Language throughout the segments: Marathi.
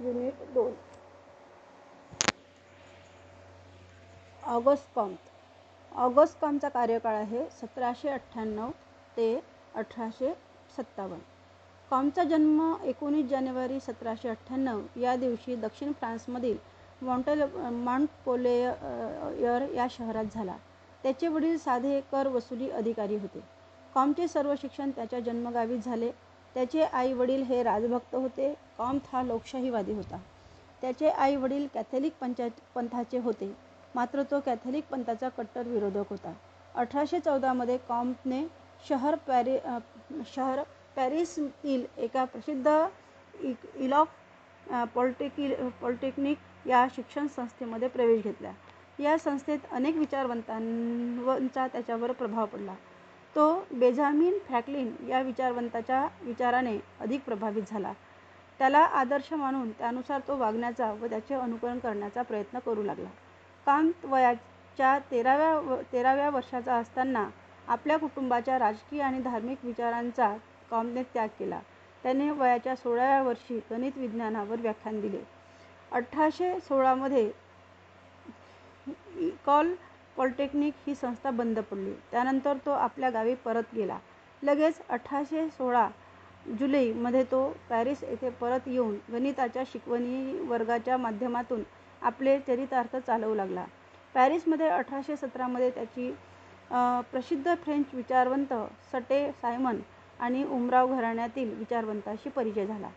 युनिट 2. August Comte. ऑगस्ट कॉम्तचा कार्यकाळ आहे 1798 ते 1857. कॉम्तचा जन्म 19 जानेवारी 1798 या दिवशी दक्षिण फ्रान्समधील मॉन्टपेलियर या शहरात झाला. त्याचे वडील साधे कर वसुली अधिकारी होते. कॉम्तचे सर्व शिक्षण त्याच्या जन्मगावीच झाले. त्याचे आई वडील हे राजभक्त होते. कॉम्त हा लोकशाहीवादी होता. त्याचे आई वडील कॅथोलिक पंथाचे होते, मात्र तो कॅथोलिक पंथाचा कट्टर विरोधक होता. 1814 मध्ये कॉम्तने शहर पॅरिसतील एका प्रसिद्ध इलॉक पॉलिटेक्निक या शिक्षण संस्थेमध्ये प्रवेश घेतला. या संस्थेत अनेक विचारवंतांचा त्याच्यावर प्रभाव पडला. तो बेंजामिन फ्रँकलिन या विचारवंताच्या विचाराने अधिक प्रभावित झाला. त्याला आदर्श मानून त्यानुसार तो वागण्याचा व त्याचे अनुकरण करण्याचा प्रयत्न करू लागला. कॉम्त वयाच्या 13व्या वर्षाचा असताना आपल्या कुटुंबाच्या राजकीय आणि धार्मिक विचारांचा कॉम्तने त्याग केला. त्याने वयाच्या 16व्या वर्षी गणित विज्ञानावर व्याख्यान दिले. 1816 मध्ये इकॉल पॉलिटेक्निक ही संस्था बंद पडली. त्यानंतर तो आपल्या गावी परत गेला. लगेच 1816 जुलै मध्ये तो पॅरिस येथे परत येऊन गणिताच्या शिकवणी वर्गाच्या माध्यमातून आपले चरितार्थ चालवू लागला. पॅरिसमध्ये 1817 मध्ये त्याची प्रसिद्ध फ्रेंच विचारवंत सटे सायमन आणि उमराव घराण्यातील विचारवंतांशी परिचय झाला.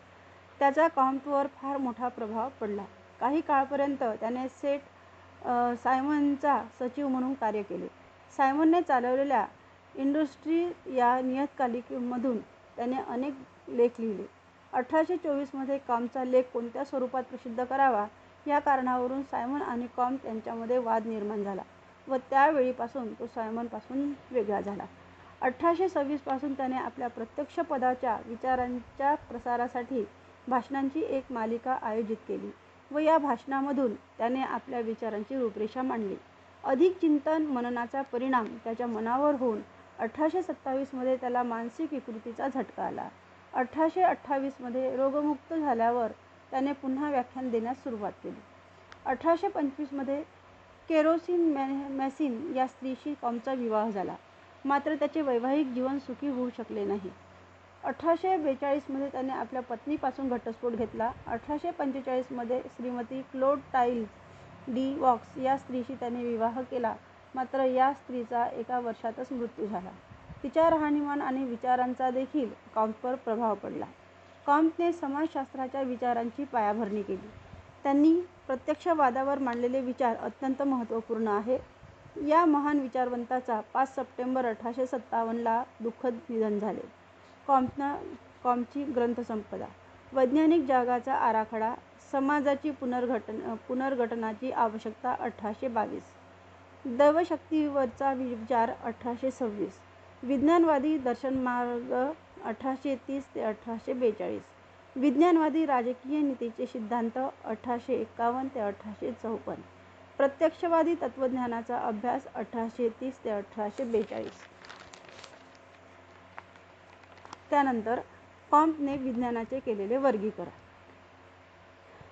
त्याचा कॉम्तवर फार मोठा प्रभाव पडला. काही काळपर्यंत त्याने सेट सायमनचा सचिव म्हणून कार्य केले. सायमनने चालवलेल्या इंडस्ट्री या नियतकालिकामधून त्याने अनेक लेख लिहिले. 1824 मध्ये कॉम्तचा लेख कोणत्या स्वरूपात प्रसिद्ध करावा या कारणावरून सायमन आणि कॉम्त यांच्यामध्ये वाद निर्माण झाला व त्यावेळीपासून तो सायमनपासून वेगळा झाला. 1826 पासून त्याने आपल्या प्रत्यक्ष पदाच्या विचारांच्या प्रसारासाठी भाषणांची एक मालिका आयोजित केली व या भाषणांमधून त्याने आपल्या विचारांची रूपरेषा मांडली. अधिक चिंतन मननाचा परिणाम त्याच्या मनावर होऊन 1827 मध्ये त्याला मानसिक विकृतीचा झटका आला. 1828 मध्ये रोगमुक्त झाल्यावर त्याने पुन्हा व्याख्यान देण्यास सुरुवात केली. 1825 मध्ये केरोसीन मॅसिन या स्त्रीशी कॉम्तचा विवाह झाला, मात्र त्याचे वैवाहिक जीवन सुखी होऊ शकले नाही. 1842 मध्ये त्याने आपल्या पत्नीपासून घटस्फोट घेतला. 1845 मध्ये श्रीमती क्लोड टाईल्स डी वॉक्स या स्त्रीशी त्याने विवाह केला, मात्र या स्त्रीचा एका वर्षातच मृत्यू झाला. तिच्या राहणीमान आणि विचारांचा देखील कॉम्तवर प्रभाव पडला. कॉम्तने समाजशास्त्राच्या विचारांची पायाभरणी केली. त्यांनी प्रत्यक्षवादावर मांडलेले विचार अत्यंत महत्त्वपूर्ण आहे. या महान विचारवंताचा 5 सप्टेंबर 1857 ला दुःखद निधन झाले. कॉम्तची ग्रंथसंपदा: वैज्ञानिक जगाचा आराखडा, समाजाची पुनर्गठनाची आवश्यकता 1822, दैवशक्तीवरचा विचार 1826, विज्ञानवादी दर्शनमार्ग 1830 ते 1842, विज्ञानवादी राजकीय नीतीचे सिद्धांत 1851 ते 1854, प्रत्यक्षवादी तत्त्वज्ञानाचा अभ्यास 1830 ते 1842. त्यानंतर कॉम्तने विज्ञानाचे केलेले वर्गीकरण.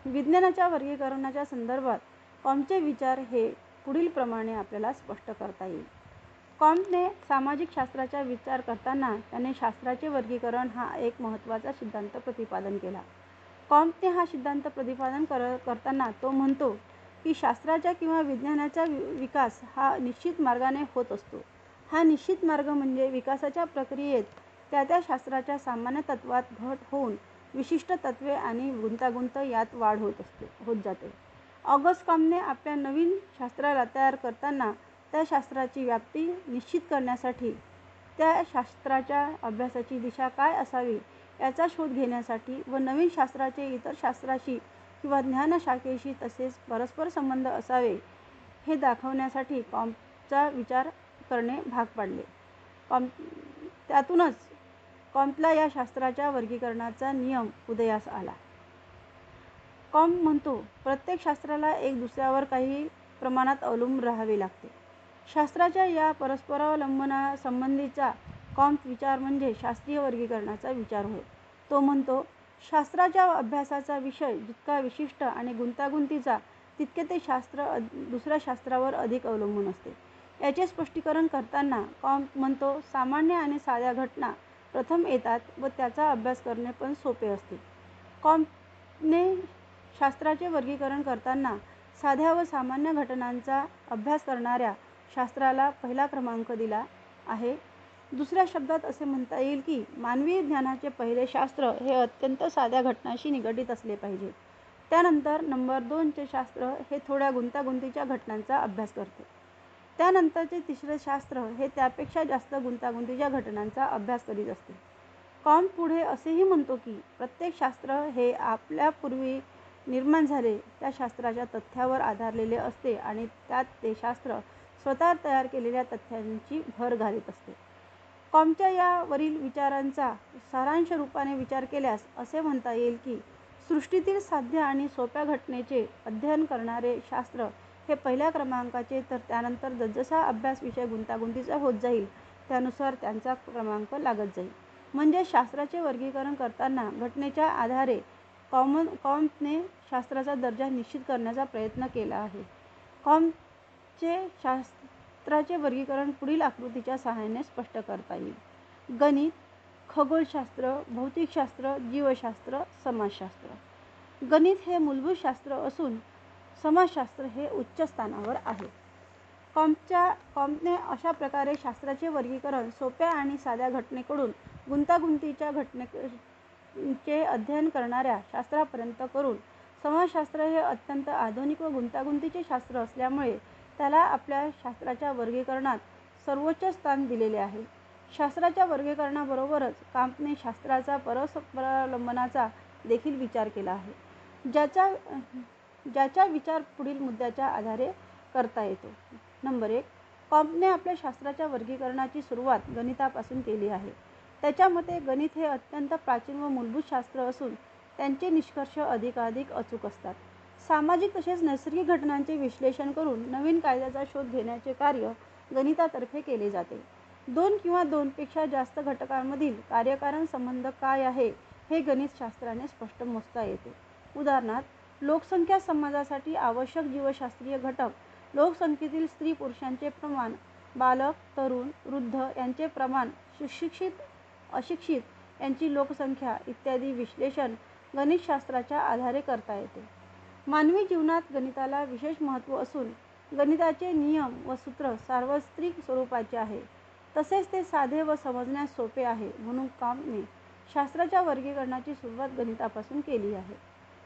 विज्ञानाच्या वर्गीकरणाच्या संदर्भात कॉम्तचे विचार हे पुढील प्रमाणे आपल्याला स्पष्ट करता येईल. कॉम्तने सामाजिक शास्त्राचा विचार करताना त्याने शास्त्राचे वर्गीकरण हा एक महत्त्वाचा सिद्धांत प्रतिपादन केला. कॉम्तने हा सिद्धांत प्रतिपादन करताना तो म्हणतो की शास्त्राचा किंवा विज्ञानाचा विकास हा निश्चित मार्गाने होत असतो. हा निश्चित मार्ग म्हणजे विकासाच्या प्रक्रियेत त्या त्या शास्त्राच्या सामान्य तत्त्वात घट होऊन विशिष्ट तत्त्वे आणि गुंतागुंत यात वाढ होत जाते. ऑगस्ट कॉम्तने आपल्या नवीन शास्त्राला तयार करताना त्या शास्त्राची व्याप्ती निश्चित करण्यासाठी, त्या शास्त्राच्या अभ्यासाची दिशा काय असावी याचा शोध घेण्यासाठी व नवीन शास्त्राचे इतर शास्त्राशी किंवा ज्ञानशाखेशी तसेच परस्पर संबंध असावे हे दाखवण्यासाठी कॉम्तचा विचार करणे भाग पाडले. त्यातूनच कॉम्तला या शास्त्राच्या वर्गीकरणाचा नियम उदयास आला. कॉम्त म्हणतो, प्रत्येक शास्त्राला एक दुसऱ्यावर काही प्रमाणात अवलंबून राहावे लागते. शास्त्राच्या या परस्परावलंबनासंबंधीचा कॉम्त विचार म्हणजे शास्त्रीय वर्गीकरणाचा विचार होय. तो म्हणतो, शास्त्राच्या अभ्यासाचा विषय जितका विशिष्ट आणि गुंतागुंतीचा तितके ते शास्त्र दुसऱ्या शास्त्रावर अधिक अवलंबून असते. याचे स्पष्टीकरण करताना कॉम्प म्हणतो, सामान्य आणि साध्या घटना प्रथम येतात व त्याचा अभ्यास करणे पण सोपे असते. कॉम्पने शास्त्राचे वर्गीकरण करताना साध्या व सामान्य घटनांचा अभ्यास करणाऱ्या शास्त्राला पहिला क्रमांक दिला आहे. दुसऱ्या शब्दात असे म्हणता येईल की मानवी ज्ञानाचे पहिले शास्त्र हे अत्यंत साध्या घटनांशी निगडित असले पाहिजे. त्यानंतर नंबर 2 चे शास्त्र हे थोड्या गुंतागुंतीच्या घटनांचा अभ्यास करते. त्यानंतरचे तिसरे शास्त्र हे त्यापेक्षा जास्त गुंतागुंतीच्या घटनांचा अभ्यास करीत असते. कॉम्प पुढे असेही म्हणतो की प्रत्येक शास्त्र हे आपल्यापूर्वी निर्माण झाले त्या शास्त्राच्या तथ्यावर आधारलेले असते आणि त्यात ते शास्त्र स्वतः तयार केलेल्या तथ्यांची भर घालीत असते. कॉम्पच्या या वरील विचारांचा सारांश रूपाने विचार केल्यास असे म्हणता येईल की सृष्टीतील साध्य आणि सोप्या घटनेचे अध्ययन करणारे शास्त्र हे पहिल्या क्रमांकाचे, तर त्यानंतर जसजसा अभ्यास विषय गुंतागुंतीचा होत जाईल त्यानुसार त्यांचा क्रमांक लागत जाईल. म्हणजे शास्त्राचे वर्गीकरण करताना घटनेच्या आधारे कॉम्पने शास्त्राचा दर्जा निश्चित करण्याचा प्रयत्न केला आहे. कॉम्पचे शास्त्राचे वर्गीकरण पुढील आकृतीच्या सहाय्याने स्पष्ट करता येईल. गणित, खगोलशास्त्र, भौतिकशास्त्र, जीवशास्त्र, समाजशास्त्र. गणित हे मूलभूत शास्त्र असून समाजशास्त्र हे उच्च स्थानावर आहे. कॉम्पने अशा प्रकारे शास्त्राचे वर्गीकरण सोप्या आणि साध्या घटनेकडून गुंतागुंतीच्या घटनेचे अध्ययन करणाऱ्या शास्त्रापर्यंत करून समाजशास्त्र हे अत्यंत आधुनिक व गुंतागुंतीचे शास्त्र असल्यामुळे त्याला आपल्या शास्त्राच्या वर्गीकरणात सर्वोच्च स्थान दिलेले आहे. शास्त्राच्या वर्गीकरणाबरोबरच कॉम्पने शास्त्राचा परस्परावलंबनाचा देखील विचार केला आहे, ज्याचा विचार पुढील मुद्द्याच्या आधारे करता येतो. नंबर 1. कॉम्पने आपल्या शास्त्राच्या वर्गीकरणाची सुरुवात गणितापासून केली आहे. त्याच्या मते गणित हे अत्यंत प्राचीन व मूलभूत शास्त्र असून त्यांचे निष्कर्ष अधिकाधिक अचूक असतात. सामाजिक तसेच नैसर्गिक घटनांचे विश्लेषण करून नवीन कायद्याचा शोध घेण्याचे कार्य गणितातर्फे केले जाते. 2 किंवा 2 पेक्षा जास्त घटकांमधील कार्यकारण संबंध काय आहे हे गणितशास्त्राने स्पष्ट मोजता येते. उदाहरणार्थ, लोकसंख्या समाजासाठी आवश्यक जीवशास्त्रीय घटक, लोकसंख्येतील स्त्री पुरुषांचे प्रमाण, बालक, तरुण, वृद्ध यांचे प्रमाण, सुशिक्षित अशिक्षित यांची लोकसंख्या इत्यादी विश्लेषण गणितशास्त्राच्या आधारे करता येते. मानवी जीवनात गणिताला विशेष महत्त्व असून गणिताचे नियम व सूत्र सार्वत्रिक स्वरूपाचे आहे. तसेच ते साधे व समजण्यास सोपे आहे. म्हणून कॉम्पने शास्त्राच्या वर्गीकरणाची सुरुवात गणितापासून केली आहे.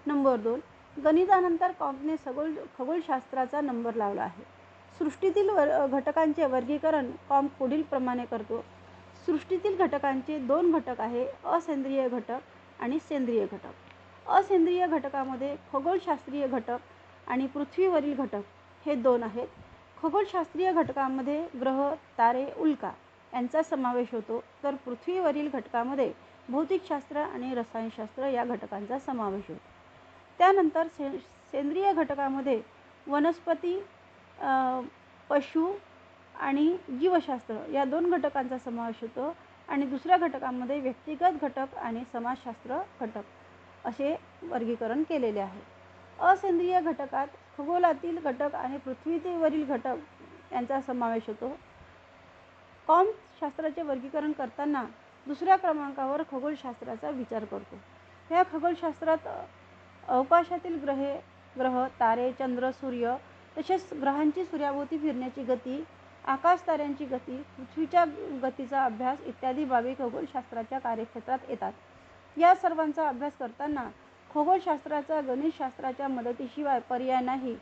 नंबर 2. गणितानंतर कॉम्पने खगोलशास्त्राचा नंबर लावला आहे. सृष्टीतील घटकांचे वर्गीकरण कॉम्प पुढील प्रमाणे करतो. सृष्टीतील घटकांचे 2 घटक आहे, असेंद्रिय घटक आणि सेंद्रिय घटक. असेंद्रिय घटकामध्ये खगोलशास्त्रीय घटक आणि पृथ्वीवरील घटक हे 2 आहेत. खगोलशास्त्रीय घटकामध्ये ग्रह, तारे, उल्का यांचा समावेश होतो, तर पृथ्वीवरील घटकामध्ये भौतिकशास्त्र आणि रसायनशास्त्र या घटकांचा समावेश होतो. त्यानंतर सेंद्रिय घटकामध्ये वनस्पती, पशु आणि जीवशास्त्र या 2 घटकांचा समावेश होतो आणि दुसऱ्या घटकामध्ये व्यक्तिगत घटक आणि समाजशास्त्र घटक असे वर्गीकरण केलेले आहे. असेंद्रिय घटकात खगोलातील घटक आणि पृथ्वीवरील घटक यांचा समावेश होतो. कॉम्प शास्त्राचे वर्गीकरण करताना दुसऱ्या क्रमांकावर खगोलशास्त्राचा विचार करतो. या खगोलशास्त्रात अवकाशातील ग्रह, तारे, चंद्र, सूर्य तसेच ग्रहांची सूर्याभोवती फिरण्याची गती, आकाशताऱ्यांची गती, पृथ्वीच्या गतीचा अभ्यास इत्यादी बाबी खगोलशास्त्राच्या कार्यक्षेत्रात येतात. या सर्वांचा अभ्यास करताना खगोलशास्त्राचा गणितशास्त्राच्या मदतीशिवाय पर्याय नाही.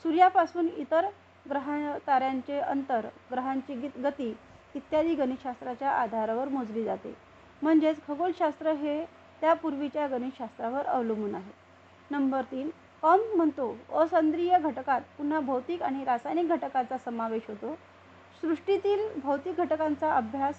सूर्यापासून इतर ताऱ्यांचे अंतर, ग्रहांची गती इत्यादी गणितशास्त्राच्या आधारावर मोजली जाते. म्हणजेच खगोलशास्त्र हे त्यापूर्वीच्या गणितशास्त्रावर अवलंबून आहे. नंबर 3. कॉम्प म्हणतो असेंद्रिय घटकात पुन्हा भौतिक आणि रासायनिक घटकाचा समावेश होतो. सृष्टीतील भौतिक घटकांचा अभ्यास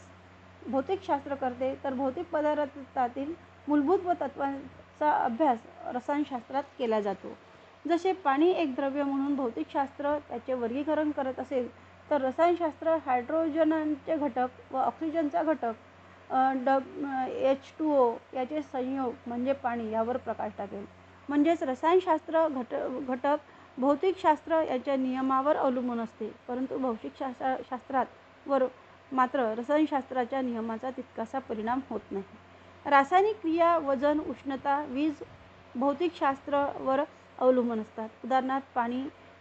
भौतिकशास्त्र करते, तर भौतिक पदार्थातील मूलभूत व तत्त्वांचा अभ्यास रसायनशास्त्रात केला जातो. जसे पाणी एक द्रव्य म्हणून भौतिकशास्त्र त्याचे वर्गीकरण करत असेल, तर रसायनशास्त्र हायड्रोजनचे घटक व ऑक्सिजनचा घटक H2O याचे संयोग म्हणजे पाणी यावर प्रकाश टाकेल. म्हणजेच रसायनशास्त्र घटक भौतिकशास्त्र याच्या नियमावर अवलंबून असते, परंतु भौतिकशास्त्रात वर मात्र रसायनशास्त्राच्या नियमाचा तितकासा परिणाम होत नाही. रासायनिक क्रिया वजन, उष्णता, वीज भौतिकशास्त्रावर अवलंबून असतात. उदाहरणार्थ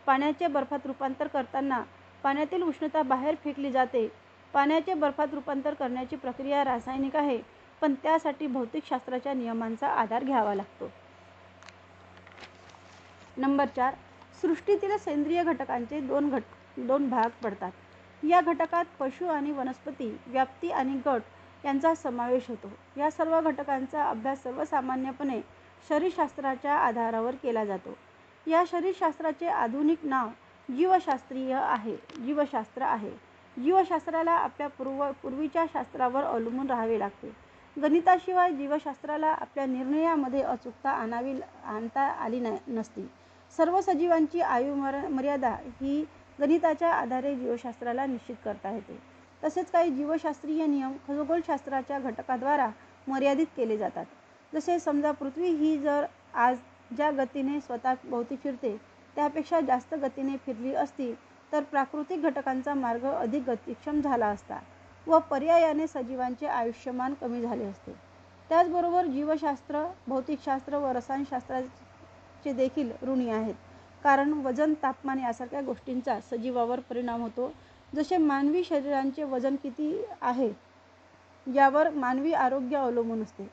पाण्याचे बर्फात रूपांतर करताना पाण्यातील उष्णता बाहेर फेकली जाते. पाण्याचे बर्फात रूपांतर करण्याची प्रक्रिया रासायनिक आहे, पण त्यासाठी भौतिकशास्त्राच्या नियमांचा आधार घ्यावा लागतो. नंबर 4. सृष्टीतील सेंद्रिय घटकांचे दोन भाग पडतात. या घटकात पशु आणि वनस्पती, व्याप्ती आणि गट यांचा समावेश होतो. या सर्व घटकांचा अभ्यास सर्वसामान्यपणे शरीरशास्त्राच्या आधारावर केला जातो. या शरीरशास्त्राचे आधुनिक नाव जीवशास्त्र आहे. जीवशास्त्राला आपल्या पूर्वीच्या शास्त्रावर अवलंबून राहावे लागते. गणिताशिवाय जीवशास्त्राला आपल्या निर्णयामध्ये अचूकता आणता आली नसती. सर्व सजीवांची आयुमर्यादा ही गणिताच्या आधारे जीवशास्त्राला निश्चित करता येते. तसेच काही जीवशास्त्रीय नियम खगोलशास्त्राच्या घटकाद्वारा मर्यादित केले जातात. जसे समजा पृथ्वी ही जर आज ज्या गतीने स्वतःभोवती फिरते त्यापेक्षा जास्त गतीने फिरली असती तर प्राकृतिक घटकांचा मार्ग अधिक गतिक्षम झाला असता व पर्यायाने सजीवांचे आयुष्यमान कमी झाले असते. त्याचबरोबर जीवशास्त्र, भौतिकशास्त्र व रसायनशास्त्राचे देखील ऋणी आहेत, कारण वजन, तापमान यासारख्या गोष्टींचा सजीवावर परिणाम होतो. जसे मानवी शरीराचे वजन किती आहे यावर मानवी आरोग्य अवलंबून असते,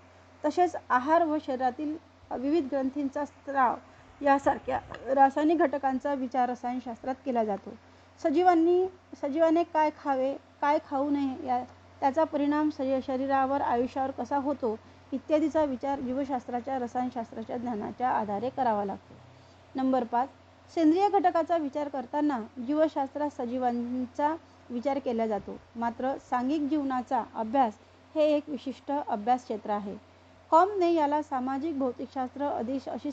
तसेच आहार व शरीरातील विविध ग्रंथींचा स्त्राव यासारख्या रासायनिक घटकांचा विचार रसायनशास्त्रात केला जातो. सजीवाने काय खावे, काय खाऊ नये, त्याचा परिणाम शरीरावर, आयुष्यावर कसा होतो इत्यादीचा विचार जीवशास्त्राच्या, रसायनशास्त्राच्या ज्ञानाच्या आधारे करावा लागतो. नंबर 5. सेंद्रिय घटकाचा विचार करताना जीवशास्त्रात सजीवांचा विचार केला जातो. मात्र सांघिक जीवनाचा अभ्यास हे एक विशिष्ट अभ्यास क्षेत्र आहे. कॉम्पने याला सामाजिक भौतिकशास्त्र अशी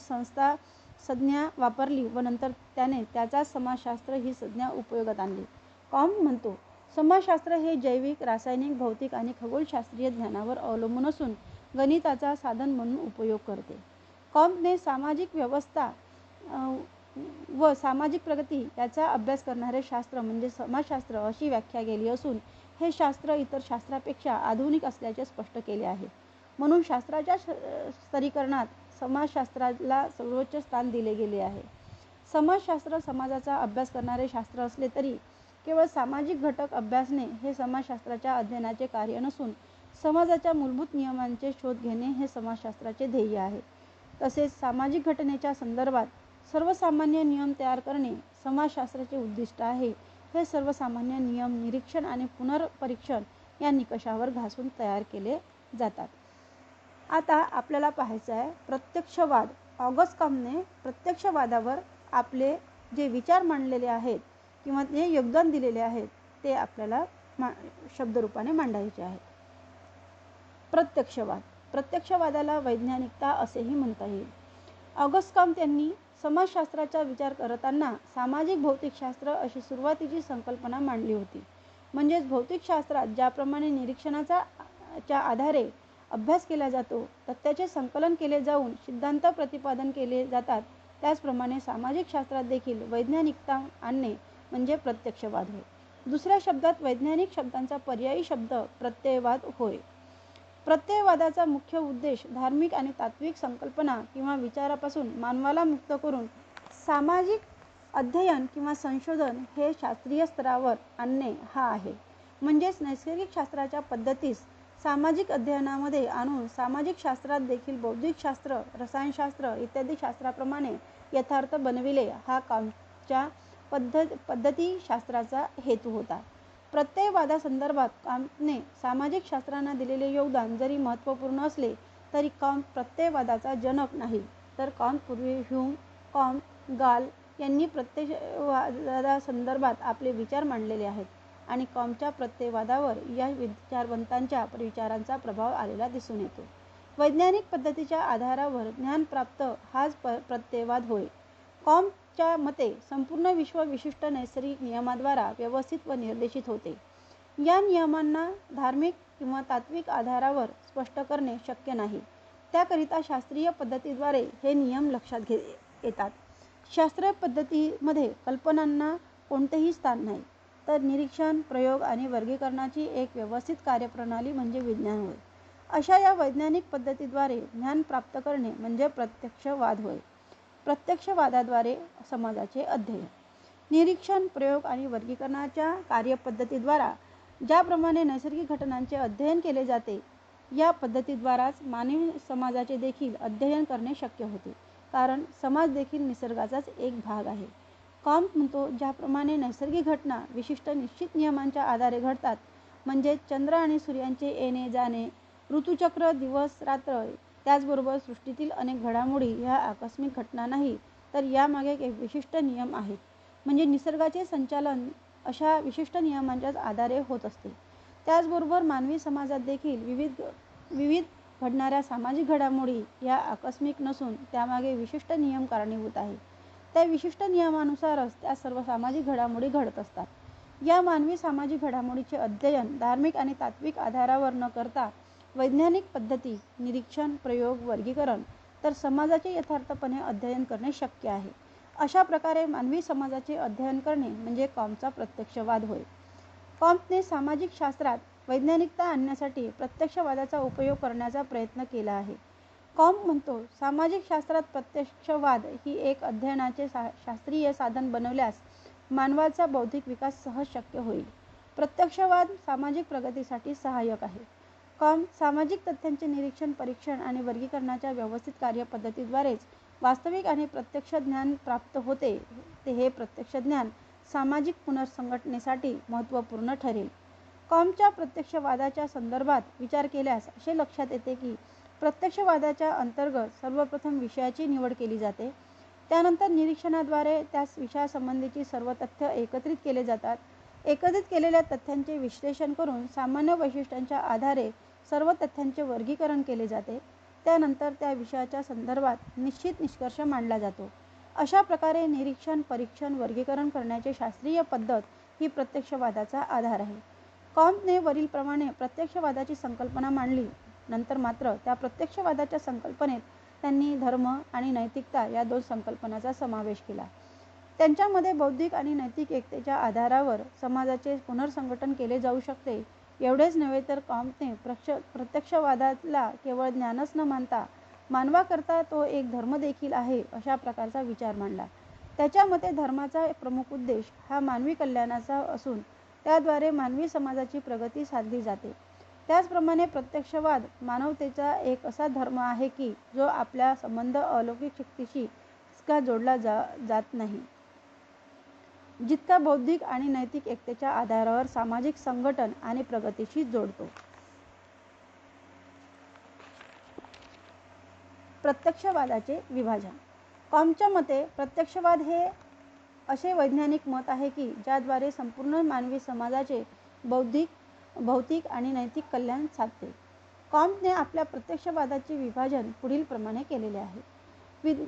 संज्ञा वापरली व नंतर त्याने त्याचाच समाजशास्त्र ही संज्ञा उपयोगात आणली. कॉम्प म्हणतो, समाजशास्त्र हे जैविक, रासायनिक, भौतिक आणि खगोलशास्त्रीय ज्ञानावर अवलंबून असून गणिताचा साधन म्हणून उपयोग करते. कॉम्पने सामाजिक व्यवस्था व सामाजिक प्रगती याचा अभ्यास करणारे शास्त्र म्हणजे समाजशास्त्र अशी व्याख्या केली असून हे शास्त्र इतर शास्त्रापेक्षा आधुनिक असल्याचे स्पष्ट केले आहे. म्हणून शास्त्राच्या स्तरीकरणात समाजशास्त्राला सर्वोच्च स्थान दिले गेले आहे. समाजशास्त्र समाजाचा अभ्यास करणारे शास्त्र असले तरी केवळ सामाजिक घटक अभ्यासणे हे समाजशास्त्राच्या अध्ययनाचे कार्य नसून समाजाच्या मूलभूत नियमांचे शोध घेणे हे समाजशास्त्राचे ध्येय आहे. तसेच सामाजिक घटनेच्या संदर्भात सर्वसामान्य नियम तयार करणे समाजशास्त्राचे उद्दिष्ट आहे. हे सर्वसामान्य नियम निरीक्षण आणि पुनर्परीक्षण या निकषावर घासून तयार केले जातात. आता आपल्याला पाहायचं आहे प्रत्यक्षवाद. ऑगस्ट कॉम्पने प्रत्यक्षवादावर आपले जे विचार मांडलेले आहेत किंवा जे योगदान दिलेले आहेत ते आपल्याला शब्दरूपाने मांडायचे आहेत. प्रत्यक्षवादाला वैज्ञानिकता असेही म्हणता येईल. ऑगस्ट कॉम्प यांनी समाजशास्त्राचा विचार करताना सामाजिक भौतिकशास्त्र अशी सुरुवातीची संकल्पना मांडली होती. म्हणजेच भौतिकशास्त्रात ज्याप्रमाणे निरीक्षणाच्या आधारे अभ्यास केला जातो, तथ्याचे संकलन केले जाऊन सिद्धांत प्रतिपादन केले जातात, त्याचप्रमाणे सामाजिक शास्त्रात देखील वैज्ञानिकता आणणे म्हणजे प्रत्यक्षवाद होय. दुसऱ्या शब्दात वैज्ञानिक शब्दांचा पर्यायी शब्द प्रत्ययवाद होय. प्रत्ययवादाचा मुख्य उद्देश धार्मिक आणि तात्विक संकल्पना किंवा विचारापासून मानवाला मुक्त करून सामाजिक अध्ययन किंवा संशोधन हे शास्त्रीय स्तरावर आणणे हा आहे. म्हणजेच नैसर्गिक शास्त्राच्या पद्धतीस सामाजिक अध्ययनामध्ये आणून सामाजिक शास्त्रात देखील बौद्धिकशास्त्र, रसायनशास्त्र इत्यादी शास्त्राप्रमाणे यथार्थ बनविले हा कॉम्पच्या पद्धतीशास्त्राचा हेतू होता. प्रत्ययवादासंदर्भात कॉम्पने सामाजिक शास्त्रांना दिलेले योगदान जरी महत्त्वपूर्ण असले तरी कॉम्प प्रत्ययवादाचा जनक नाही, तर कॉम्पपूर्वी ह्यूम, कॉम्प, गाल यांनी प्रत्ययवादासंदर्भात आपले विचार मांडलेले आहेत आणि कॉम्पच्या प्रत्ययवादावर या विचारवंतांच्या विचारांचा प्रभाव आलेला दिसून येतो. वैज्ञानिक पद्धतीच्या आधारावर ज्ञान प्राप्त हाच प्रत्ययवाद होय. कॉम्पच्या मते संपूर्ण विश्व विशिष्ट नैसर्गिक नियमाद्वारा व्यवस्थित व निर्देशित होते. या नियमांना धार्मिक किंवा तात्विक आधारावर स्पष्ट करणे शक्य नाही. त्याकरिता शास्त्रीय पद्धतीद्वारे हे नियम लक्षात येतात. शास्त्रीय पद्धतीमध्ये कल्पनांना कोणतेही स्थान नाही, तर निरीक्षण, प्रयोग आणि वर्गीकरणाची एक व्यवस्थित कार्यप्रणाली म्हणजे विज्ञान होय. अशा या वैज्ञानिक पद्धतीद्वारे ज्ञान प्राप्त करणे म्हणजे प्रत्यक्षवाद होय. प्रत्यक्षवादाद्वारे समाजाचे अध्ययन. निरीक्षण, प्रयोग आणि वर्गीकरणाच्या कार्यपद्धतीद्वारा ज्याप्रमाणे नैसर्गिक घटनांचे अध्ययन केले जाते, या पद्धतीद्वाराच मानवी समाजाचे देखील अध्ययन करणे शक्य होते, कारण समाज देखील निसर्गाचाच एक भाग आहे. कॉम्ट म्हणतो, ज्याप्रमाणे नैसर्गिक घटना विशिष्ट निश्चित नियमांच्या आधारे घडतात, म्हणजे चंद्र आणि सूर्याचे येणे जाणे, ऋतुचक्र, दिवस रात्र, त्याचबरोबर सृष्टीतील अनेक घडामोडी ह्या आकस्मिक घटना नाही, तर यामागे एक विशिष्ट नियम आहेत. म्हणजे निसर्गाचे संचालन अशा विशिष्ट नियमांच्याच आधारे होत असते. त्याचबरोबर मानवी समाजात देखील विविध घडणाऱ्या सामाजिक घडामोडी ह्या आकस्मिक नसून त्यामागे विशिष्ट नियम कारणीभूत आहे. त्या विशिष्ट नियमानुसारच त्या सर्व सामाजिक घडामोडी घडत असतात. या मानवी सामाजिक घडामोडीचे अध्ययन धार्मिक आणि तात्विक आधारावर न करता वैज्ञानिक पद्धती, निरीक्षण, प्रयोग, वर्गीकरण, तर समाजाचे यथार्थपणे अध्ययन करणे शक्य आहे. अशा प्रकारे मानवी समाजाचे अध्ययन करणे म्हणजे कॉम्टचा प्रत्यक्षवाद होय. कॉम्टने सामाजिक शास्त्रात वैज्ञानिकता आणण्यासाठी प्रत्यक्षवादाचा उपयोग करण्याचा प्रयत्न केला आहे. कॉम्ट म्हणतो, सामाजिक शास्त्रात प्रत्यक्षवाद ही एक अध्ययनाचे शास्त्रीय साधन बनवल्यास मानवाचा बौद्धिक विकास सहज शक्य होईल. प्रत्यक्षवाद सामाजिक प्रगतीसाठी सहाय्यक आहे. कॉम्ट सामाजिक तथ्यांचे निरीक्षण, परीक्षण आणि वर्गीकरणाच्या व्यवस्थित कार्यपद्धतीद्वारेच वास्तविक आणि प्रत्यक्ष ज्ञान प्राप्त होते. हे प्रत्यक्ष ज्ञान सामाजिक पुनर्संघटनेसाठी महत्त्वपूर्ण ठरेल. कॉम्टच्या प्रत्यक्षवादाच्या संदर्भात विचार केल्यास असे लक्षात येते की प्रत्यक्षवादाच्या अंतर्गत सर्वप्रथम विषयाची निवड केली जाते. त्यानंतर निरीक्षणाद्वारे त्या विषयासंबंधीची सर्व तथ्य एकत्रित केले जातात. एकत्रित केलेल्या तथ्यांचे विश्लेषण करून सामान्य वैशिष्ट्यांच्या आधारे सर्व तथ्यांचे वर्गीकरण केले जाते. त्यानंतर त्या विषयाच्या संदर्भात निश्चित निष्कर्ष मांडला जातो. अशा प्रकारे निरीक्षण, परीक्षण, वर्गीकरण करण्याची शास्त्रीय पद्धत ही प्रत्यक्षवादाचा आधार आहे. कॉम्टने वरीलप्रमाणे प्रत्यक्षवादाची संकल्पना मांडली. नंतर मात्र त्या प्रत्यक्षवादाच्या संकल्पनेत त्यांनी धर्म आणि नैतिकता या दोन संकल्पनांचा समावेश केला. त्यांच्यामध्ये बौद्धिक आणि नैतिक एकतेच्या आधारावर समाजाचे पुनर्संघटन केले जाऊ शकते. एवढेच नव्हे तर कॉम्टने प्रत्यक्षवादाला केवळ ज्ञानच न मानता मानवाकरता तो एक धर्म देखील आहे अशा प्रकारचा विचार मांडला. त्याच्या मते धर्माचा प्रमुख उद्देश हा मानवी कल्याणाचा असून त्याद्वारे मानवी समाजाची प्रगती साधली जाते. त्याचप्रमाणे प्रत्यक्षवाद मानवतेचा एक असा धर्म आहे की जो आपला संबंध अलौकिक शक्तीशी इतका जोडला जात नाही, जितका बौद्धिक आणि नैतिक एकतेच्या आधारावर सामाजिक संघटन आणि प्रगतीशी जोडतो. प्रत्यक्षवादाचे विभाजन. कॉम्टच्या मते प्रत्यक्षवाद हे असे वैज्ञानिक मत आहे की ज्याद्वारे संपूर्ण मानवी समाजाचे भौतिक आणि नैतिक कल्याण साधते. कॉम्टने आपल्या प्रत्यक्षवादाचे विभाजन पुढील प्रमाणे केलेले आहे.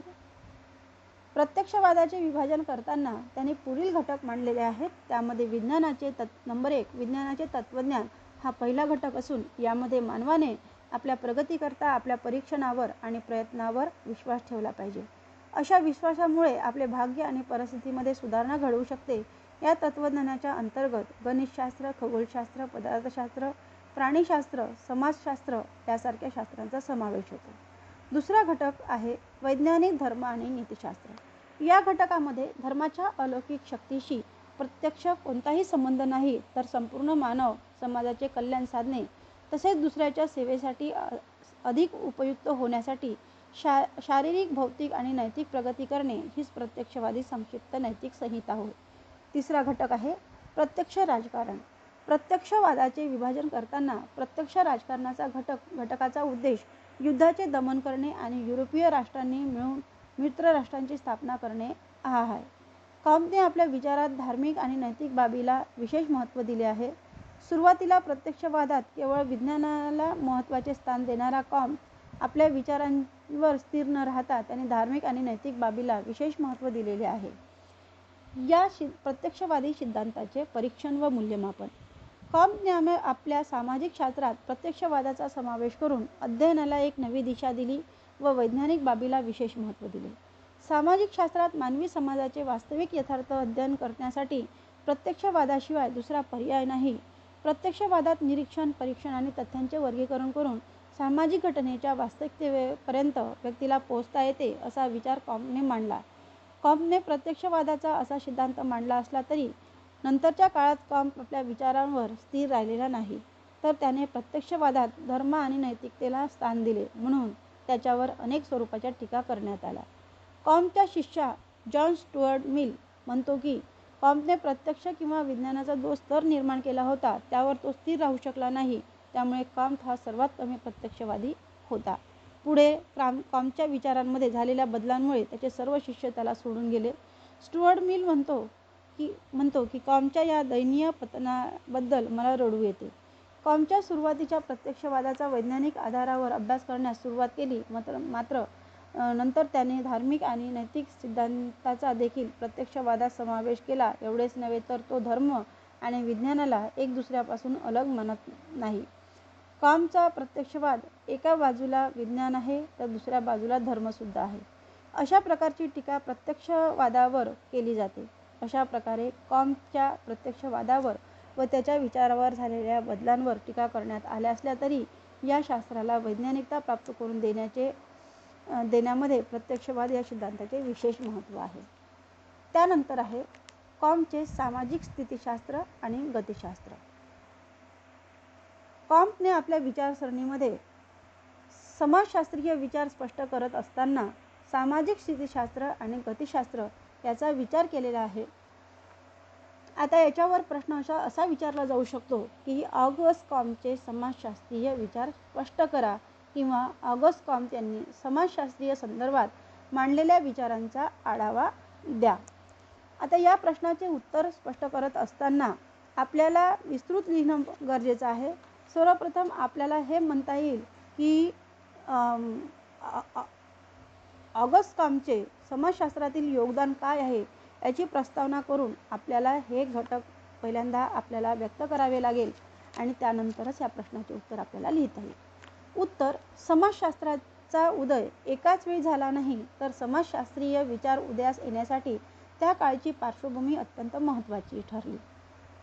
प्रत्यक्षवादाचे विभाजन करताना त्यांनी पुढील घटक मांडलेले आहेत. त्यामध्ये नंबर 1 विज्ञानाचे तत्वज्ञान हा पहिला घटक असून यामध्ये मानवाने आपल्या प्रगतीकरता आपल्या परीक्षणावर आणि प्रयत्नावर विश्वास ठेवला पाहिजे. अशा विश्वासामुळे आपले भाग्य आणि परिस्थितीमध्ये सुधारणा घडवू शकते. या तत्वज्ञानाच्या अंतर्गत गणितशास्त्र, खगोलशास्त्र, पदार्थशास्त्र, प्राणीशास्त्र, समाजशास्त्र यासारख्या शास्त्रांचा समावेश होतो. दुसरा घटक आहे वैज्ञानिक धर्म आणि नीतिशास्त्र. या घटकामध्ये धर्माच्या अलौकिक शक्तीशी प्रत्यक्ष कोणताही संबंध नाही, तर संपूर्ण मानव समाजाचे कल्याण साधणे तसेच दुसऱ्याच्या सेवेसाठी अधिक उपयुक्त होण्यासाठी शारीरिक, भौतिक आणि नैतिक प्रगती करणे हीच प्रत्यक्षवादी संक्षिप्त नैतिक संहिता होय. तिसरा घटक आहे प्रत्यक्ष राजकारण. प्रत्यक्षवादाचे विभाजन करताना प्रत्यक्ष राजकारणाचा घटकाचा उद्देश युद्धाचे दमन करणे आणि युरोपीय राष्ट्रांनी मिळून मित्र राष्ट्रांची स्थापना करणे हा आहे. कॉम्टने आपल्या विचारात धार्मिक आणि नैतिक बाबीला विशेष महत्त्व दिले आहे. सुरुवातीला प्रत्यक्षवादात केवळ विज्ञानाला महत्त्वाचे स्थान देणारा कॉम्ट आपल्या विचारांवर स्थिर न राहता त्यांनी धार्मिक आणि नैतिक बाबीला विशेष महत्त्व दिलेले आहे. या प्रत्यक्षवादी सिद्धांताचे परीक्षण व मूल्यमापन. कॉम्पने आपल्या सामाजिक शास्त्रात प्रत्यक्षवादाचा समावेश करून अध्ययनाला एक नवी दिशा दिली व वैज्ञानिक बाबीला विशेष महत्त्व दिले. सामाजिक शास्त्रात मानवी समाजाचे वास्तविक यथार्थ अध्ययन करण्यासाठी प्रत्यक्षवादाशिवाय दुसरा पर्याय नाही. प्रत्यक्षवादात निरीक्षण, परीक्षण आणि तथ्यांचे वर्गीकरण करून सामाजिक घटनेच्या वास्तविकतेपर्यंत व्यक्तीला पोहोचता येते असा विचार कॉम्पने मांडला. कॉम्पने प्रत्यक्षवादाचा असा सिद्धांत मांडला असला तरी नंतरच्या काळात कॉम्प आपल्या विचारांवर स्थिर राहिलेला नाही, तर त्याने प्रत्यक्षवादात धर्म आणि नैतिकतेला स्थान दिले म्हणून त्याच्यावर अनेक स्वरूपाच्या टीका करण्यात आल्या. कॉम्पच्या शिष्या जॉन स्टुअर्ट मिल म्हणतो की कॉम्पने प्रत्यक्ष किंवा विज्ञानाचा जो स्तर निर्माण केला होता त्यावर तो स्थिर राहू शकला नाही, त्यामुळे कॉम्प हा सर्वात कमी प्रत्यक्षवादी होता. पुढे कॉम्पच्या विचारांमध्ये झालेल्या बदलांमुळे त्याचे सर्व शिष्य त्याला सोडून गेले. स्टुअर्ट मिल म्हणतो की कॉम्पच्या या दयनीय पतनाबद्दल मला रडू येते. कॉम्पच्या सुरुवातीच्या प्रत्यक्षवादाचा वैज्ञानिक आधारावर अभ्यास करण्यास सुरुवात केली, मात्र नंतर त्याने धार्मिक आणि नैतिक सिद्धांताचा देखील प्रत्यक्षवादात समावेश केला. एवढेच नव्हे तर तो धर्म आणि विज्ञानाला एक दुसऱ्यापासून अलग मानत नाही. कॉम्पचा प्रत्यक्षवाद एका बाजूला विज्ञान आहे तर दुसऱ्या बाजूला धर्मसुद्धा आहे अशा प्रकारची टीका प्रत्यक्षवादावर केली जाते. अशा प्रकारे कॉम्पच्या प्रत्यक्षवादावर व त्याच्या विचारावर झालेल्या बदलांवर टीका करण्यात आल्या असल्या तरी या शास्त्राला वैज्ञानिकता प्राप्त करून देण्यामध्ये प्रत्यक्षवाद या सिद्धांताचे विशेष महत्त्व आहे. त्यानंतर आहे कॉम्पचे सामाजिक स्थितीशास्त्र आणि गतिशास्त्र. कॉम्पने आपल्या विचारसरणीमध्ये समाजशास्त्रीय विचार स्पष्ट करत असताना सामाजिक स्थितीशास्त्र आणि गतिशास्त्र याचा विचार केलेला आहे. आता याच्यावर प्रश्न असा विचारला जाऊ शकतो की ऑगस्ट कॉम्पचे समाजशास्त्रीय विचार स्पष्ट करा किंवा ऑगस्ट कॉम्प यांनी समाजशास्त्रीय संदर्भात मांडलेल्या विचारांचा आढावा द्या. आता या प्रश्नाचे उत्तर स्पष्ट करत असताना आपल्याला विस्तृत लिहिणं गरजेचं आहे. सर्वप्रथम आपल्याला हे म्हणता येईल की ऑगस्ट कॉम्पचे समाजशास्त्रातील योगदान काय आहे याची प्रस्तावना करून आपल्याला हे घटक पहिल्यांदा आपल्याला व्यक्त करावे लागेल आणि त्यानंतरच या प्रश्नाचे उत्तर आपल्याला लिहिता येईल. उत्तर: समाजशास्त्राचा उदय एकाच वेळी झाला नाही, तर समाजशास्त्रीय विचार उदयास येण्यासाठी त्या काळची पार्श्वभूमी अत्यंत महत्त्वाची ठरली.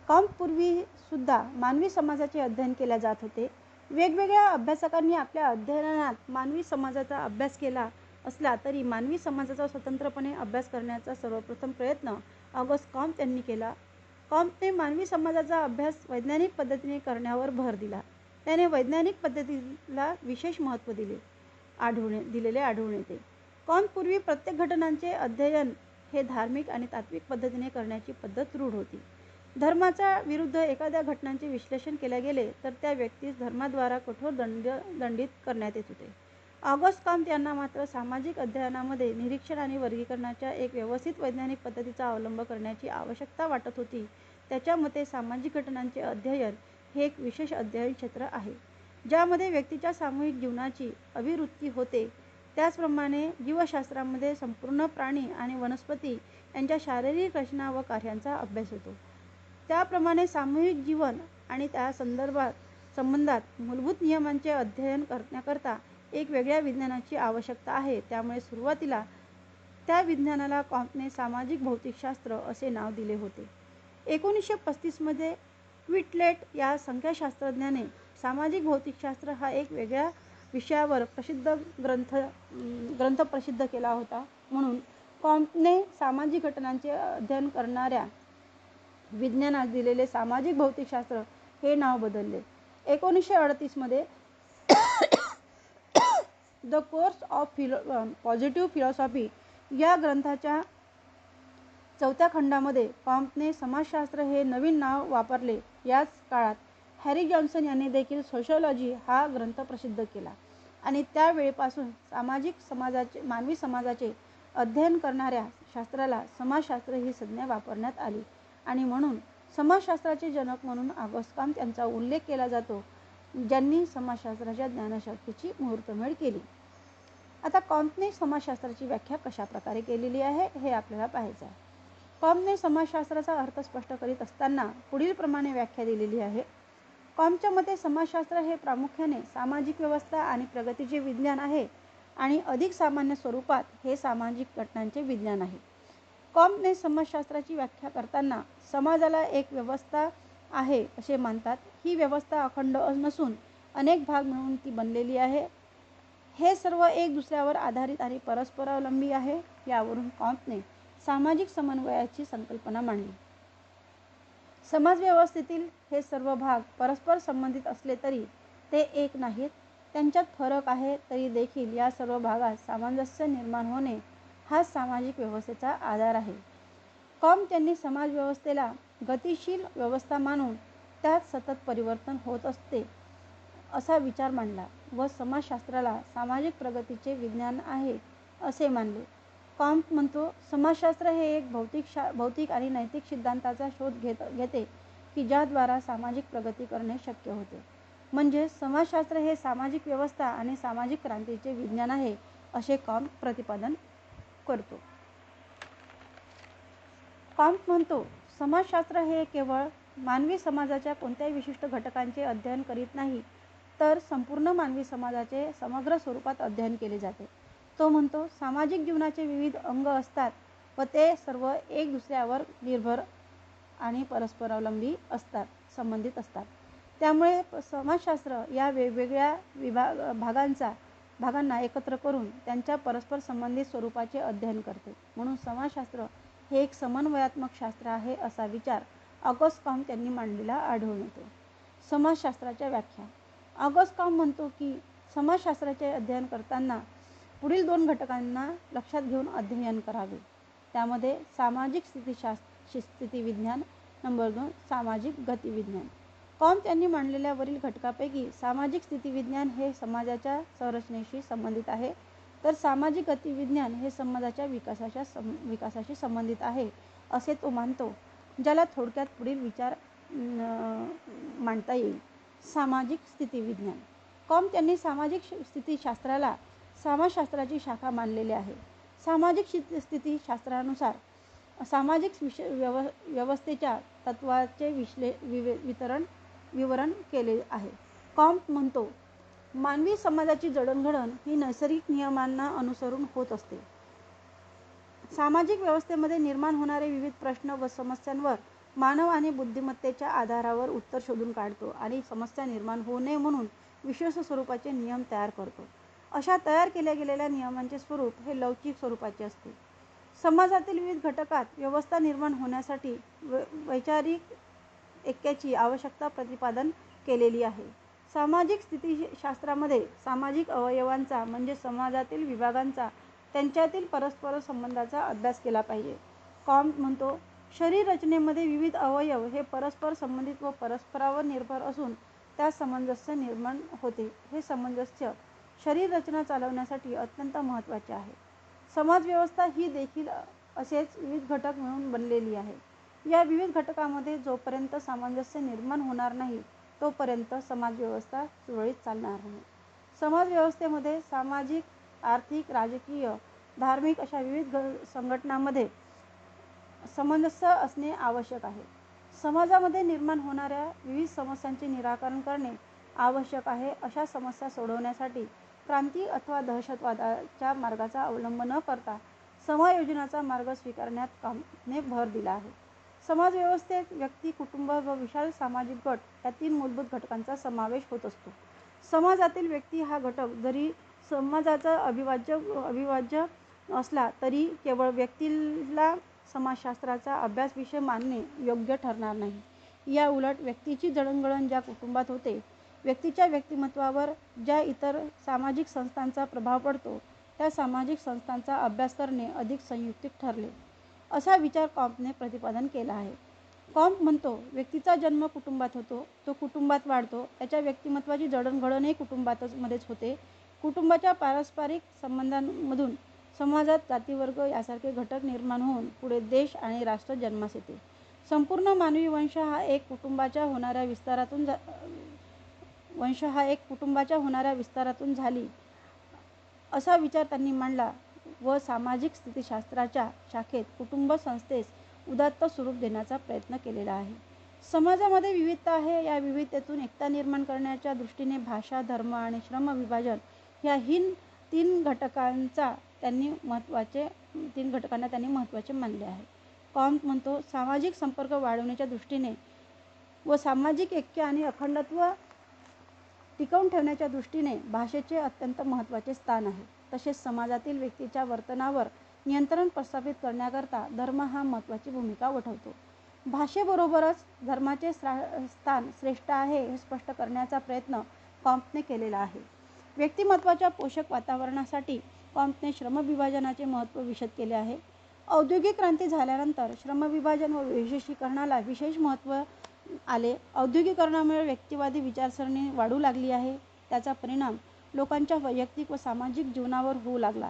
कॉम्पपूर्वी सुद्धा मानवी समाजाचे अध्ययन केले जात होते. वेगवेगळ्या अभ्यासकांनी आपल्या अध्ययनात मानवी समाजाचा अभ्यास केला असला तरी मानवी समाजाचा स्वतंत्रपणे अभ्यास करण्याचा सर्वप्रथम प्रयत्न ऑगस्ट कॉम्प यांनी केला. कॉम्पने मानवी समाजाचा अभ्यास वैज्ञानिक पद्धतीने करण्यावर भर दिला. त्याने वैज्ञानिक पद्धतीला विशेष महत्त्व दिलेले आढळून येते. कॉम्पपूर्वी प्रत्येक घटनांचे अध्ययन हे धार्मिक आणि तात्विक पद्धतीने करण्याची पद्धत रूढ होती. धर्माच्या विरुद्ध एखाद्या घटनांचे विश्लेषण केले गेले तर त्या व्यक्तीस धर्माद्वारा कठोर दंडित करण्यात येत होते. ऑगस्ट कॉम्प यांना मात्र सामाजिक अध्ययनामध्ये निरीक्षण आणि वर्गीकरणाच्या एक व्यवस्थित वैज्ञानिक पद्धतीचा अवलंब करण्याची आवश्यकता वाटत होती. त्याच्या मते सामाजिक घटनांचे अध्ययन हे एक विशेष अध्ययन क्षेत्र आहे, ज्यामध्ये व्यक्तीच्या सामूहिक जीवनाची अभिवृत्ती होते. त्याचप्रमाणे जीवशास्त्रामध्ये संपूर्ण प्राणी आणि वनस्पती यांच्या शारीरिक रचना व कार्यांचा अभ्यास होतो. त्याप्रमाणे सामूहिक जीवन आणि त्या संबंधात मूलभूत नियमांचे अध्ययन करण्याकरता एक वेगळ्या विज्ञानाची आवश्यकता आहे. त्यामुळे सुरुवातीला त्या विज्ञानाला कॉम्पने सामाजिक भौतिकशास्त्र असे नाव दिले होते. 1935 मध्ये क्विटलेट या संख्याशास्त्रज्ञाने सामाजिक भौतिकशास्त्र हा एक वेगळ्या विषयावर प्रसिद्ध ग्रंथ प्रसिद्ध केला होता. म्हणून कॉम्पने सामाजिक घटनांचे अध्ययन करणाऱ्या विज्ञानास दिलेले सामाजिक भौतिकशास्त्र हे नाव बदलले. 1938 मध्ये the course of positive philosophy या ग्रंथाच्या 4थ्या खंडामध्ये कॉम्पने समाजशास्त्र हे नवीन नाव वापरले. याच काळात हॅरी जॉन्सन यांनी देखील सोशिओलॉजी हा ग्रंथ प्रसिद्ध केला आणि त्यावेळेपासून मानवी समाजाचे अध्ययन करणाऱ्या शास्त्राला समाजशास्त्र ही संज्ञा वापरण्यात आली आणि म्हणून समाजशास्त्राचे जनक म्हणून ऑगस्ट कॉम्प यांचा उल्लेख केला जातो, ज्यांनी समाजशास्त्राच्या ज्ञानशाखेची मुहूर्तमेढ केली. आता कॉम्पने समाजशास्त्राची व्याख्या कशा प्रकारे केलेली आहे हे आपल्याला पाहायचं आहे. कॉम्पने समाजशास्त्राचा अर्थ स्पष्ट करीत असताना पुढील प्रमाणे व्याख्या दिलेली आहे. कॉमच्या मते समाजशास्त्र हे प्रामुख्याने सामाजिक व्यवस्था आणि प्रगतीचे विज्ञान आहे आणि अधिक सामान्य स्वरूपात हे सामाजिक घटनांचे विज्ञान आहे. कॉमने समाजशास्त्राची व्याख्या करताना समाजाला एक व्यवस्था आहे असे मानतात. ही व्यवस्था अखंड नसून अनेक भाग मिळून ती बनलेली आहे. हे सर्व एक दुसऱ्यावर आधारित आणि परस्परावलंबी आहे. यावरून कॉमने सामाजिक समन्वयाची संकल्पना मांडली. समाजव्यवस्थेतील हे सर्व भाग परस्पर संबंधित असले तरी ते एक नाहीत. त्यांच्यात फरक आहे तरी देखील या सर्व भागात सामंजस्य निर्माण होणे हाच सामाजिक व्यवस्थेचा आधार आहे. कॉम त्यांनी समाजव्यवस्थेला गतिशील व्यवस्था मानून त्यात सतत परिवर्तन होत असते असा विचार मांडला व समाजशास्त्राला सामाजिक प्रगतीचे विज्ञान आहे असे मानले. कॉम म्हणतो, समाजशास्त्र हे एक भौतिक आणि नैतिक सिद्धांताचा शोध घेते की ज्याद्वारा सामाजिक प्रगती करणे शक्य होते. म्हणजे समाजशास्त्र हे सामाजिक व्यवस्था आणि सामाजिक क्रांतीचे विज्ञान आहे असे कॉम प्रतिपादन करतो. कॉम म्हणतो, समाजशास्त्र हे केवळ मानवी समाजाच्या कोणत्याही विशिष्ट घटकांचे अध्ययन करीत नाही तर संपूर्ण मानवी समाजाचे समग्र स्वरूपात अध्ययन केले जाते. तो म्हणतो, सामाजिक जीवनाचे विविध अंग असतात व ते सर्व एक दुसऱ्यावर निर्भर आणि परस्परावलंबी असतात, संबंधित असतात. त्यामुळे समाजशास्त्र या वेगवेगळ्या भागांना एकत्र करून त्यांच्या परस्पर संबंधित स्वरूपाचे अध्ययन करते. म्हणून समाजशास्त्र हे एक समन्वयात्मक शास्त्र आहे असा विचार ऑगस्ट कॉम त्यांनी मांडलेला आढळून येतो. समाजशास्त्राच्या व्याख्या. ऑगस्ट कॉम म्हणतो की समाजशास्त्राचे अध्ययन करताना पुढील 2 घटकांना लक्षात घेऊन अध्ययन करावे. त्यामध्ये सामाजिक स्थितिविज्ञान, नंबर 2 सामाजिक गतिविज्ञान. कॉम त्यांनी मांडलेल्या वरील घटकापैकी सामाजिक स्थितिविज्ञान हे समाजाच्या संरचनेशी संबंधित आहे तर सामाजिक गतिविज्ञान हे समाजाच्या विकासाशी संबंधित आहे असे तो मानतो, ज्याला थोडक्यात पुढील विचार मांडता येईल. सामाजिक स्थितिविज्ञान. कॉम त्यांनी सामाजिक स्थितीशास्त्राला समाजशास्त्राची शाखा मानलेले आहे. सामाजिक स्थितीशास्त्रानुसार सामाजिक व्यवस्थेच्या तत्त्वाचे विवरण केले आहे. कॉम म्हणतो, मानवी समाजाची जडणघडण ही नैसर्गिक नियमांना अनुसरून होत असते. सामाजिक व्यवस्थेमध्ये निर्माण होणारे विविध प्रश्न व समस्यांवर मानवाने बुद्धिमत्तेच्या आधारावर उत्तर शोधून काढतो आणि समस्या निर्माण होऊ नये म्हणून विशेष स्वरूपाचे नियम तयार करतो. अशा तयार केल्या गेलेल्या नियमांचे स्वरूप हे लवचिक स्वरूपाचे असते. समाजातील विविध घटकात व्यवस्था निर्माण होण्यासाठी वैचारिक ऐक्याची आवश्यकता प्रतिपादन केलेली आहे. सामाजिक स्थितीशास्त्रामध्ये सामाजिक अवयवांचा म्हणजे समाजातील विभागांचा त्यांच्यातील परस्पर संबंधाचा अभ्यास केला पाहिजे. कॉम म्हणतो, शरीर रचनेमध्ये विविध अवयव हे परस्पर संबंधित व परस्परावर निर्भर असून त्यात सामंजस्य निर्माण होते. हे सामंजस्य शरीर रचना चालवण्यासाठी अत्यंत महत्त्वाचे आहे. समाजव्यवस्था ही देखील असेच विविध घटक मिळून बनलेली आहे. या विविध घटकांमध्ये जोपर्यंत सामंजस्य निर्माण होणार नाही तोपर्यंत समाजव्यवस्था सुरळीत चालणार नाही. समाजव्यवस्थेमध्ये सामाजिक, आर्थिक, राजकीय, धार्मिक अशा विविध संघटनांमध्ये सामंजस्य असणे आवश्यक आहे. समाजामध्ये निर्माण होणाऱ्या विविध समस्यांचे निराकरण करणे आवश्यक आहे. अशा समस्या सोडवण्यासाठी क्रांती अथवा दहशतवादाच्या मार्गाचा अवलंब न करता समायोजनाचा मार्ग स्वीकारण्यात कॉमने भर दिला आहे. समाजव्यवस्थेत व्यक्ती, कुटुंब व विशाल सामाजिक गट या 3 मूलभूत घटकांचा समावेश होत असतो. समाजातील व्यक्ती हा घटक जरी समाजाचा अविभाज्य असला तरी केवळ व्यक्तीला समाजशास्त्राचा अभ्यास विषय मानणे योग्य ठरणार नाही. या उलट व्यक्तीची जडणघडण ज्या कुटुंबात होते, व्यक्तीच्या व्यक्तिमत्त्वावर ज्या इतर सामाजिक संस्थांचा प्रभाव पडतो त्या सामाजिक संस्थांचा अभ्यास करणे अधिक संयुक्तिक ठरले असा विचार कॉमने प्रतिपादन केला आहे. कॉम म्हणतो, व्यक्तीचा जन्म कुटुंबात होतो, तो कुटुंबात वाढतो, त्याच्या व्यक्तिमत्त्वाची जडणघडणही कुटुंबामध्येच होते. कुटुंबाच्या पारस्परिक संबंधांमधून समाजात जातीवर्ग यासारखे घटक निर्माण होऊन पुढे देश आणि राष्ट्र जन्मास येते. संपूर्ण मानवी वंश हा एक कुटुंबाच्या होणाऱ्या विस्तारातून झाली असा विचार त्यांनी मांडला व सामाजिक स्थितीशास्त्राच्या शाखेत कुटुंब संस्थेस उदात्त स्वरूप देण्याचा प्रयत्न केलेला आहे. समाजामध्ये विविधता आहे. या विविधतेतून एकता निर्माण करण्याच्या दृष्टीने भाषा, धर्म आणि श्रम विभाजन ह्या तीन घटकांना त्यांनी महत्त्वाचे मानले आहे. कॉम्ट म्हणतो, सामाजिक संपर्क वाढवण्याच्या दृष्टीने व सामाजिक ऐक्य आणि अखंडत्व टिकवून ठेवण्याच्या दृष्टीने भाषेचे अत्यंत महत्त्वाचे स्थान आहे. तसेच समाजातील व्यक्तीच्या वर्तनावर नियंत्रण प्रस्थापित करण्याकरता धर्म हा महत्त्वाची भूमिका वठवतो. भाषेबरोबरच धर्माचे स्थान श्रेष्ठ आहे हे स्पष्ट करण्याचा प्रयत्न कॉम्टने केलेला आहे. व्यक्तिमत्त्वाच्या पोषक वातावरणासाठी कॉम्टने श्रमविभाजनाचे महत्त्व विशद केले आहे. औद्योगिक क्रांती झाल्यानंतर श्रमविभाजन व विशेषीकरणाला विशेष महत्त्व आले. औद्योगिकरणामुळे व्यक्तिवादी विचारसरणी वाढू लागली आहे. त्याचा परिणाम लोकांच्या वैयक्तिक व सामाजिक जीवनावर होऊ लागला.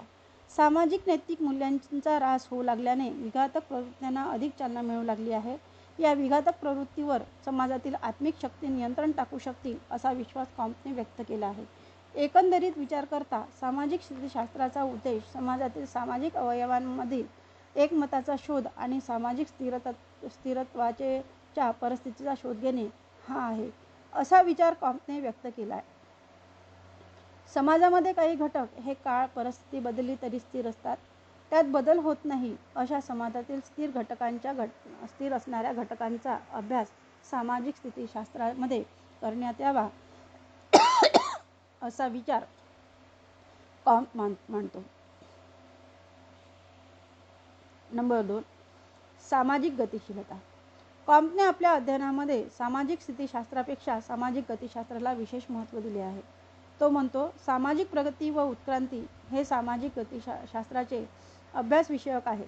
सामाजिक नैतिक मूल्यांचा ऱ्हास होऊ लागल्याने विघातक प्रवृत्तींना अधिक चालना मिळू लागली आहे. या विघातक प्रवृत्तीवर समाजातील आत्मिक शक्ती नियंत्रण टाकू शकतील असा विश्वास कॉम्टने व्यक्त केला आहे. एकंदरीत विचार करता सामाजिक स्थितीशास्त्राचा उद्देश समाजातील सामाजिक अवयवांमधील एकमताचा शोध आणि सामाजिक स्थिरत्वाच्या परिस्थितीचा शोध घेणे हा आहे, असा विचार कॉम्टने व्यक्त केला आहे. समाजामध्ये काही घटक हे काळ परिस्थिती बदलली तरी स्थिर असतात. त्यात बदल होत नाही अशा समाजातील स्थिर असणाऱ्या घटकांचा अभ्यास सामाजिक स्थितीशास्त्रामध्ये करण्यात यावा असा विचार कॉम्ट मांडतो. नंबर 2, सामाजिक गतिशीलता. कॉम्टने आपल्या अध्ययनामध्ये सामाजिक स्थितीशास्त्रापेक्षा सामाजिक गतिशास्त्राला विशेष महत्त्व दिले आहे. तो म्हणतो, सामाजिक प्रगती व उत्क्रांती हे सामाजिक गतिशास्त्राचे अभ्यास विषयक आहे.